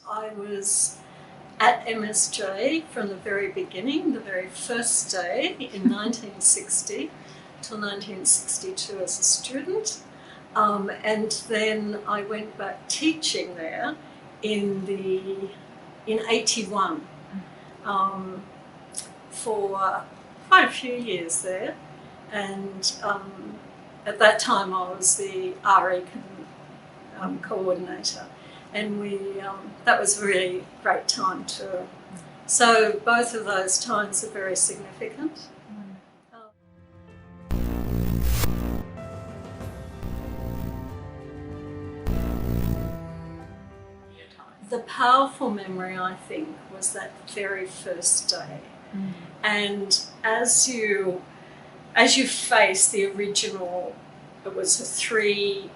I was at MSJ from the very beginning, the very first day in 1960 till 1962 as a student, and then I went back teaching there in 81 for quite a few years there, and at that time I was the RE coordinator. And that was a really great time too. So both of those times are very significant. The powerful memory, I think, was that very first day. And as you face the original, it was a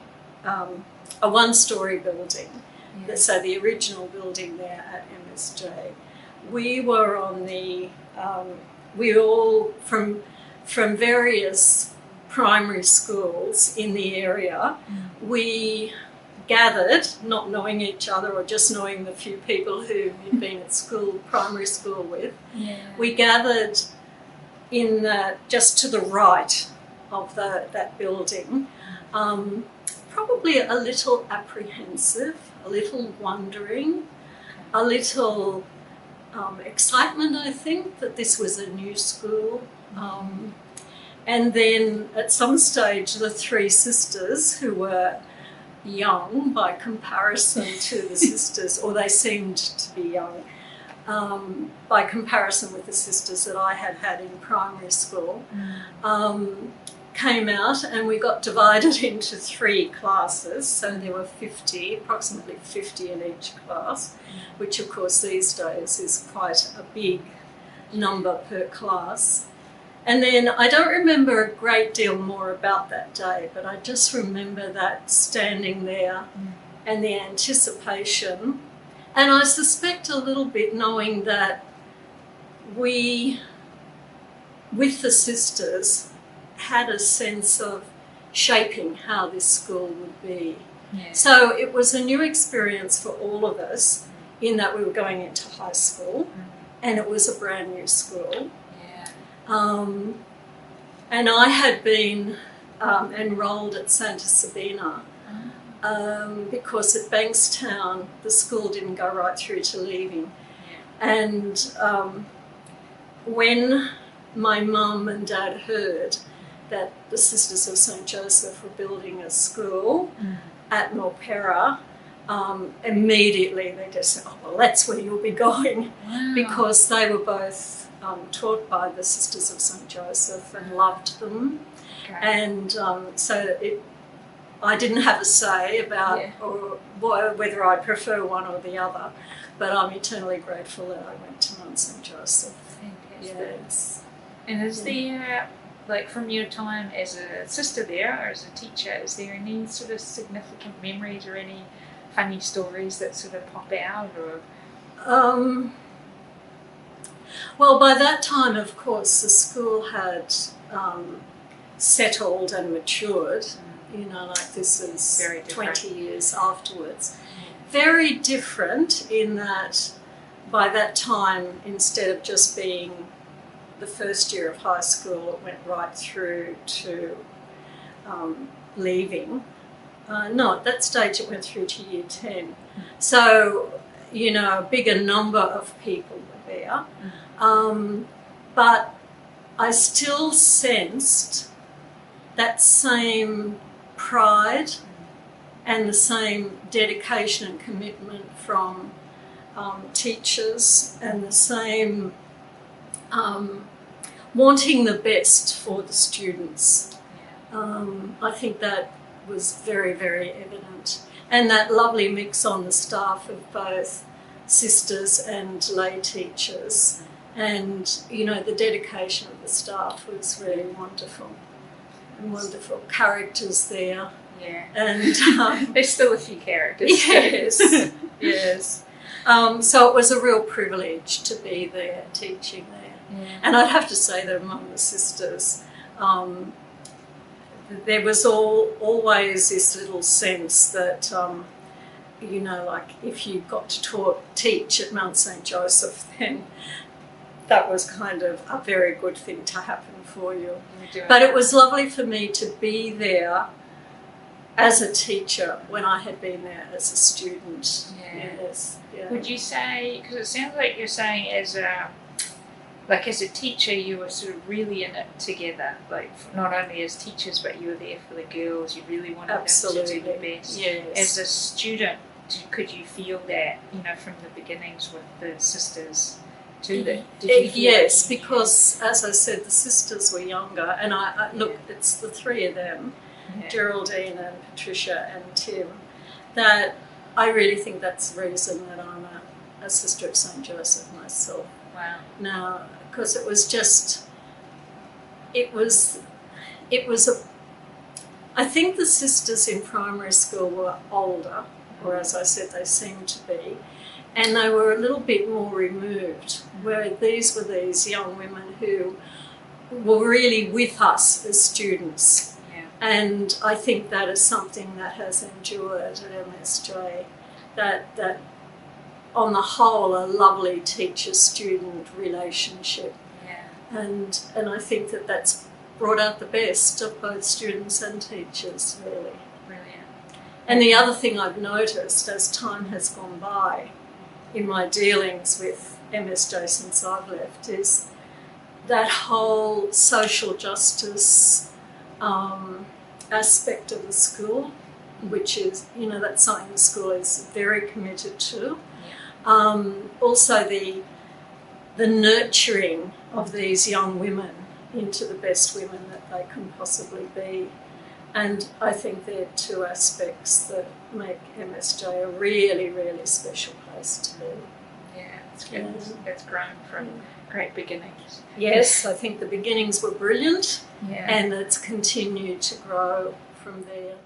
one-story building. So the original building there at MSJ, we were on the, we all from various primary schools in the area, we gathered, not knowing each other or just knowing the few people who we'd been at school, primary school with, we gathered in just to the right of that building, probably a little apprehensive, a little wondering, a little excitement, I think, that this was a new school. And then at some stage, the three sisters, who were young by comparison to the sisters, or they seemed to be young, by comparison with the sisters that I had had in primary school, came out, and we got divided into 3 classes, so there were approximately 50 in each class, which of course these days is quite a big number per class. And then I don't remember a great deal more about that day, but I just remember that standing there and the anticipation, and I suspect a little bit knowing that we, with the sisters, had a sense of shaping how this school would be. So it was a new experience for all of us in that we were going into high school, and it was a brand new school. And I had been enrolled at Santa Sabina because at Bankstown the school didn't go right through to leaving. And when my mum and dad heard that the Sisters of St Joseph were building a school at Milperra, immediately they just said, oh, well, that's where you'll be going. Wow. Because they were both taught by the Sisters of St Joseph and loved them. Okay. And I didn't have a say about whether I prefer one or the other, but I'm eternally grateful that I went to Mount St Joseph. Fantastic. Yes. And is there, like from your time as a sister there or as a teacher, is there any sort of significant memories or any funny stories that sort of pop out? Or well, by that time, of course, the school had settled and matured. You know, like this is 20 years afterwards. Very different in that by that time, instead of just being the first year of high school, it went right through to leaving. No, at that stage it went through to year 10. So, you know, a bigger number of people were there. But I still sensed that same pride and the same dedication and commitment from teachers, and the same wanting the best for the students. I think that was very, very evident. And that lovely mix on the staff of both sisters and lay teachers. And, you know, the dedication of the staff was really wonderful. And wonderful characters there. Yeah. And there's still a few characters. Yes, yes. So it was a real privilege to be there, teaching there. Yeah. And I'd have to say that among the sisters, there was always this little sense that, you know, like if you got to teach at Mount St Joseph, then that was kind of a very good thing to happen for you. But it was lovely for me to be there as a teacher when I had been there as a student. Yeah. Yes. Yeah. Would you say, because it sounds like you're saying as a teacher you were sort of really in it together, like not only as teachers but you were there for the girls, you really wanted them to do the best. Yes. As a student, could you feel that, you know, from the beginnings with the sisters too? Yes, because as I said, the sisters were younger, and I look, it's the three of them, Geraldine and Patricia and Tim, that I really think that's the reason that I'm a sister of St Joseph myself. Wow. Now, because it was I think the sisters in primary school were older, or as I said, they seemed to be, and they were a little bit more removed, where these were these young women who were really with us as students. Yeah. And I think that is something that has endured at MSJ, that on the whole, a lovely teacher-student relationship. Yeah. And I think that that's brought out the best of both students and teachers, really. Brilliant. And the other thing I've noticed as time has gone by in my dealings with MSJ since I've left is that whole social justice aspect of the school, which is, you know, that's something the school is very committed to. Also the nurturing of these young women into the best women that they can possibly be. And I think there are two aspects that make MSJ a really, really special place to be. Yeah, it's good. It's grown from great beginnings. Yes, I think the beginnings were brilliant, and it's continued to grow from there.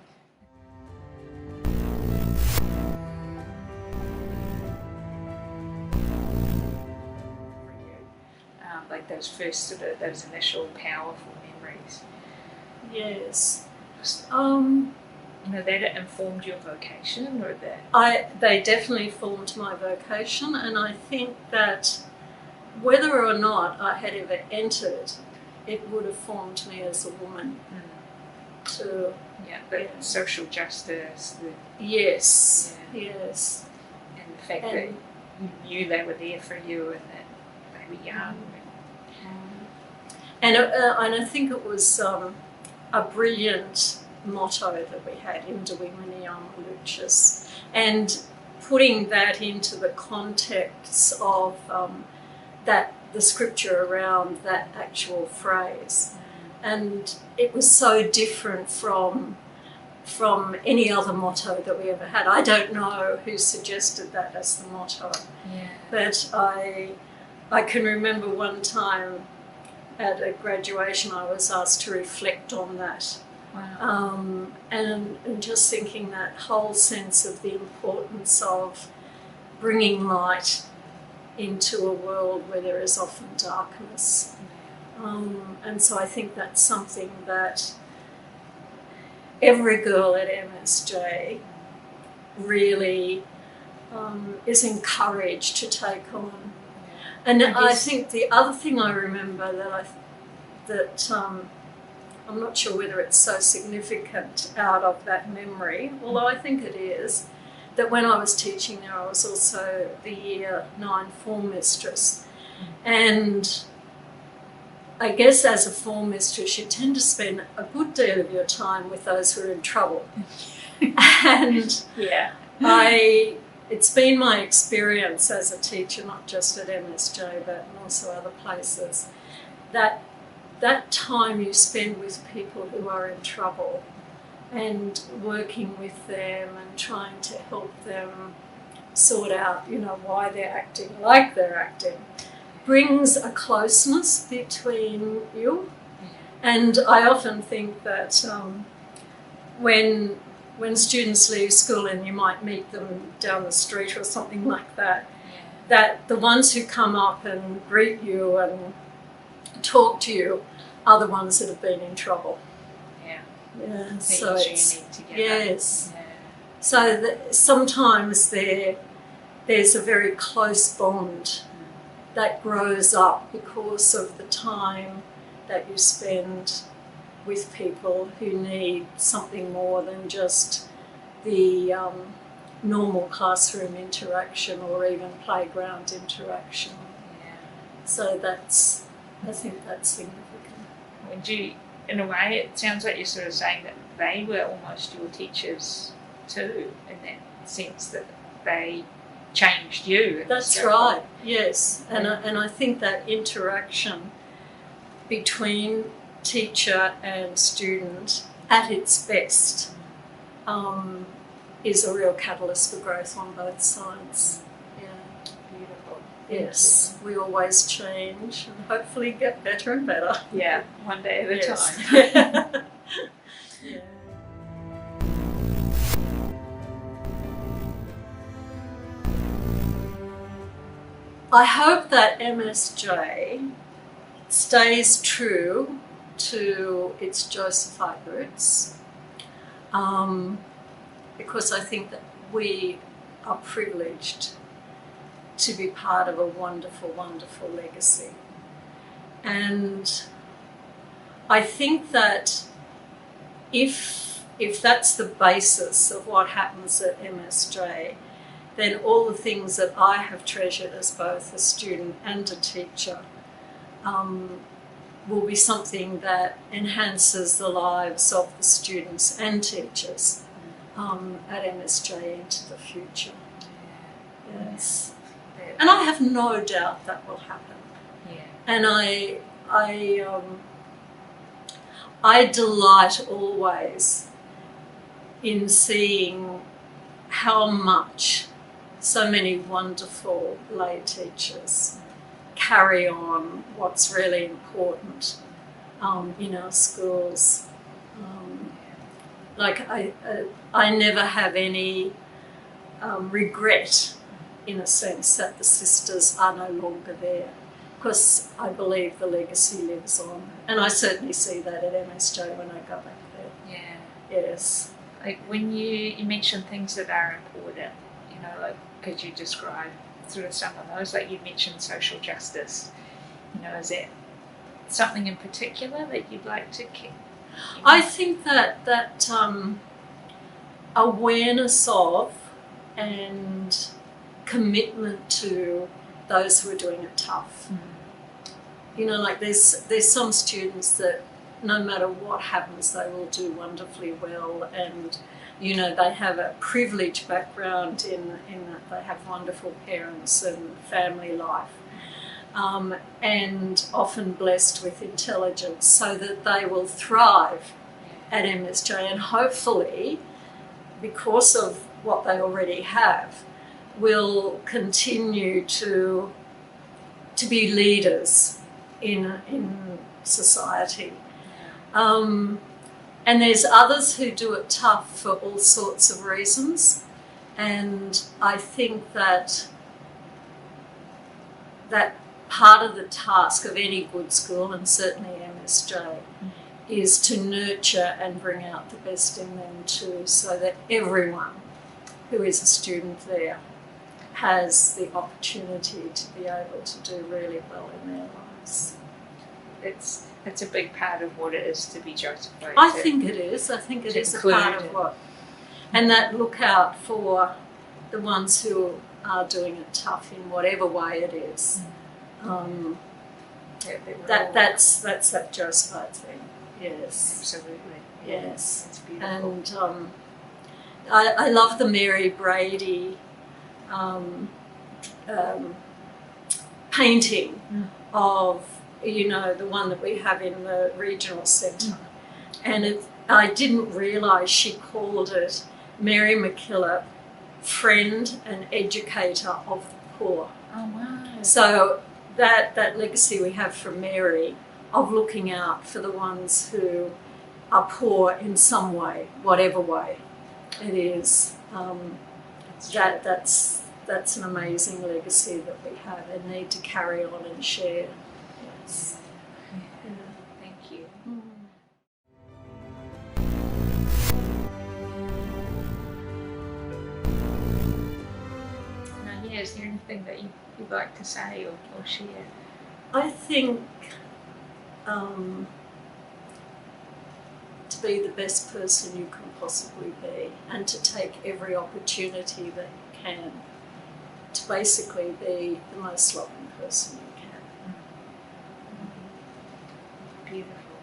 Like those first sort of, those initial powerful memories. Yes. You know, that informed your vocation, or that? They definitely formed my vocation, and I think that whether or not I had ever entered, it would have formed me as a woman. To social justice. Yes. And the fact that you knew they were there for you, and that they were young. And I think it was a brilliant motto that we had, Inda Wiminiam Lucis, and putting that into the context of the scripture around that actual phrase. And it was so different from any other motto that we ever had. I don't know who suggested that as the motto, but I can remember one time at a graduation I was asked to reflect on that. Wow. And just thinking that whole sense of the importance of bringing light into a world where there is often darkness. And so I think that's something that every girl at MSJ really is encouraged to take on. And I think the other thing I remember that I'm not sure whether it's so significant out of that memory, although I think it is, that when I was teaching there, I was also the Year 9 form mistress. And I guess as a form mistress, you tend to spend a good deal of your time with those who are in trouble. And it's been my experience as a teacher, not just at MSJ, but also other places, that time you spend with people who are in trouble and working with them and trying to help them sort out, why they're acting like they're acting, brings a closeness between you. And I often think that when students leave school and you might meet them down the street or something like that, that the ones who come up and greet you and talk to you are the ones that have been in trouble. Yeah. So it's, yes. Yeah. So sometimes there's a very close bond that grows up because of the time that you spend with people who need something more than just the normal classroom interaction or even playground interaction. So I think that's significant. Would you, in a way, it sounds like you're sort of saying that they were almost your teachers too, in that sense that they changed you. That's right, yes. And I think that interaction between teacher and student at its best is a real catalyst for growth on both sides. Yeah. Beautiful. Yes, we always change and hopefully get better and better. Yeah, one day at a time. Yeah. I hope that MSJ stays true to its Josephite roots, because I think that we are privileged to be part of a wonderful, wonderful legacy. And I think that if that's the basis of what happens at MSJ, then all the things that I have treasured as both a student and a teacher will be something that enhances the lives of the students and teachers at MSJ into the future. Yes. And I have no doubt that will happen. Yeah. And I delight always in seeing how much so many wonderful lay teachers carry on what's really important in our schools. I never have any regret, in a sense, that the sisters are no longer there, because I believe the legacy lives on. And I certainly see that at MSJ when I go back there. Yeah. Yes. Like when you mention things that are important, like could you describe sort of some of those? Like you mentioned social justice. Is there something in particular that you'd like to keep? I think that awareness of and commitment to those who are doing it tough. Mm-hmm. Like there's some students that no matter what happens, they will do wonderfully well. And, you know, they have a privileged background in that they have wonderful parents and family life, and often blessed with intelligence, so that they will thrive at MSJ, and hopefully, because of what they already have, will continue to be leaders in society. And there's others who do it tough for all sorts of reasons, and I think that part of the task of any good school, and certainly MSJ, is to nurture and bring out the best in them too, so that everyone who is a student there has the opportunity to be able to do really well in their lives. It's a big part of what it is to be Josephite. I think it is. I think it is a part of what. And that look out for the ones who are doing it tough in whatever way it is. That's that Josephite thing. Yes. Absolutely. Yes. It's beautiful. And I love the Mary Brady painting of, you know, the one that we have in the regional centre. And I didn't realise she called it Mary MacKillop, Friend and Educator of the Poor. Oh, wow. So that legacy we have from Mary of looking out for the ones who are poor in some way, whatever way it is. That's an amazing legacy that we have and need to carry on and share. Yes. Yeah. Thank you. Now, yeah, is there anything that you'd like to say or share? I think to be the best person you can possibly be, and to take every opportunity that you can to basically be the most loving person you can. Beautiful.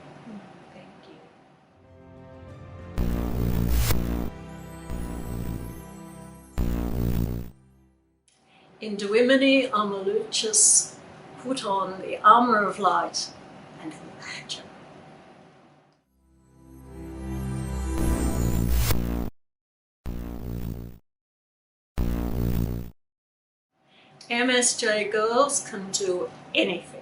Thank you. In Duimini Amaluchis, put on the armour of light and imagine. MSJ girls can do anything.